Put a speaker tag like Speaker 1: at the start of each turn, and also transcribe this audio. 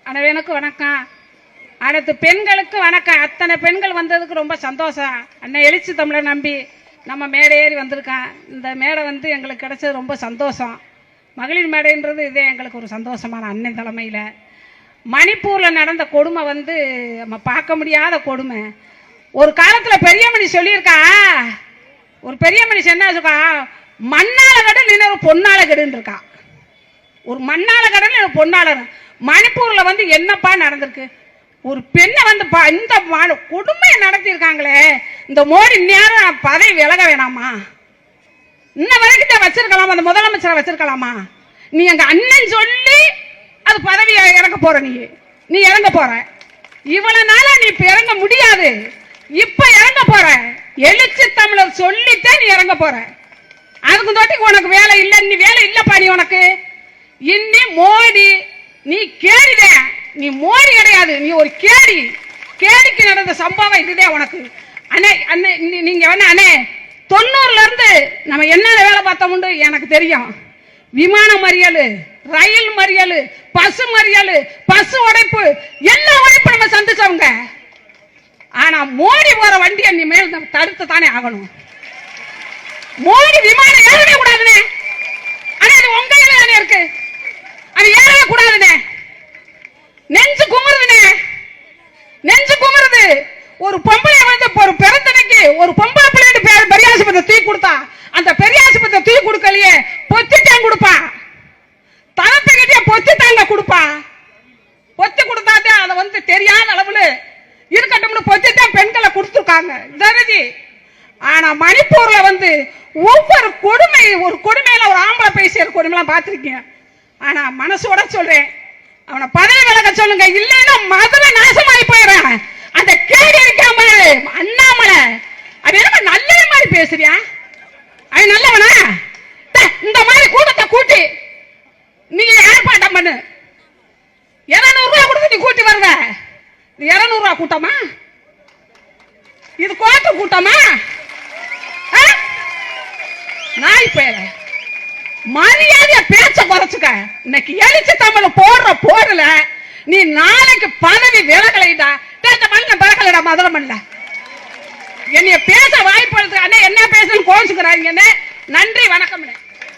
Speaker 1: அனைவனுக்கு வணக்கம். அனைத்து பெண்களுக்கு வணக்கம். அத்தனை பெண்கள் வந்ததுக்கு ரொம்ப சந்தோஷம். அண்ணன் எழுச்சி தமிழை நம்பி நம்ம மேடை ஏறி வந்திருக்கேன். இந்த மேடை எங்களுக்கு கிடைச்சது ரொம்ப சந்தோஷம். மகளிர் மேடைன்றது இதே எங்களுக்கு ஒரு சந்தோஷமான அண்ணன் தலைமையில். மணிப்பூரில் நடந்த கொடுமை நம்ம பார்க்க முடியாத கொடுமை. ஒரு காலத்தில் பெரிய மனுஷி சொல்லியிருக்கா, ஒரு பெரிய மனுஷன் என்ன இருக்கா, மண்ணால கடல் இன்னொரு பொன்னால கடுன்னு இருக்கா. ஒரு மண்ணால கடல் பொன்னால. மணிப்பூர்ல என்னப்பா நடந்திருக்கு? ஒரு பெண்ணை இந்த கொடுமையை நடத்திருக்காங்களே. இந்த மோடி நேரம் பதவி விலக வேணாமா? இன்ன வரைக்கும் தான் வச்சிருக்கலாமா? அந்த முதலமைச்சரை வச்சிருக்கலாமா? நீ எங்க அண்ணன் சொல்லி அது பதவி இறங்க போற. நீ இறங்க போற. இவ்வளவு நாளா நீ இறங்க முடியாது. இப்ப இறங்க போற. எழுச்சி தமிழர் சொல்லித்தான் நீ இறங்க போற. அதுக்கு தொட்டி உனக்கு வேலை இல்லை. நீ வேலை இல்லப்பா. நீ உனக்கு இன்னி மோடி நீ கேடித. நீ மோடி கிடையாது, நீ ஒரு கேடி. கேடிக்கு நடந்த சம்பவம் இதுதான் உனக்கு. அண்ணே அண்ணே நீங்க அண்ணே 90ல இருந்து நம்ம என்னென்ன வேலை பார்த்தோம்னு எனக்கு தெரியும். விமான மறியல், ரயில் மறியல், பசு மறியல், பசு உடைப்பு, எல்லா உடைப்பு நம்ம சந்திச்சவங்க. ஆனா மோடி போற வண்டியை நீ மேல் தடுத்து தானே ஆகணும். மோடி விமானம் ஏறவே கூடாதுனே. ஆனா அது உங்க கையில தானே இருக்கு. அது ஏறவே கூடாதுனே. நெஞ்சு குமுறுதுனே. நெஞ்சு குமுறுது. ஒரு பொம்பளை ஒரு பிறந்தனைக்கு ஒரு பொம்பளை பிள்ளைட்டு பெரிய ஆஸ்பத்திரி தூக்கி கொடுத்தா, அந்த பெரிய ஆஸ்பத்திரி தூக்கி கொடுக்கலையே, பொத்திட்டாங்க கொடுப்பா. தனத்துக்கிட்டே பொத்திட்டாங்க கொடுப்பா. பொத்தி கொடுத்தாதே அதை தெரியாத அளவுல இருக்கட்டும்னு பொத்தித்தான் பெண்களை கொடுத்துருக்காங்க தரஜி. ஆனா மணிப்பூர்ல ஒவ்வொரு கொடுமை, ஒரு கொடுமையில ஒரு ஆம்பளை பேசிய கொடுமைலாம் பார்த்திருக்கீங்க. ஆனா மனசோட சொல்றேன், அவனை பதவி விலக சொல்லுங்க. இல்லைன்னா மதுரை நாசமாயி போயிடுறேன். அந்த கேடி இருக்காம அண்ணாமலை அது என்ன நல்ல மாதிரி பேசுறியா? அவன் நல்லவனா? இந்த மாதிரி கூட்டத்தை கூட்டி நீங்க ஏற்பாட்டம் பண்ணு. 200 ரூபாய் கொடுத்து நீ கூட்டி வருவ. 200 ரூபாய் கூட்டமா? இது கோட்டு கூட்டமா? நாய் பேர மரியாதைய பேச்ச குறைச்சுக்க. இன்னைக்கு எழுச்சி தமிழ் போடல. நீ நாளைக்கு பதவி விலகலைடா. பறக்கலடா மதுரை மண்ல. என்னைய பேச வாய்ப்பு என்ன பேசணும் கோச்சுக்கிறாங்க. நன்றி, வணக்கம்.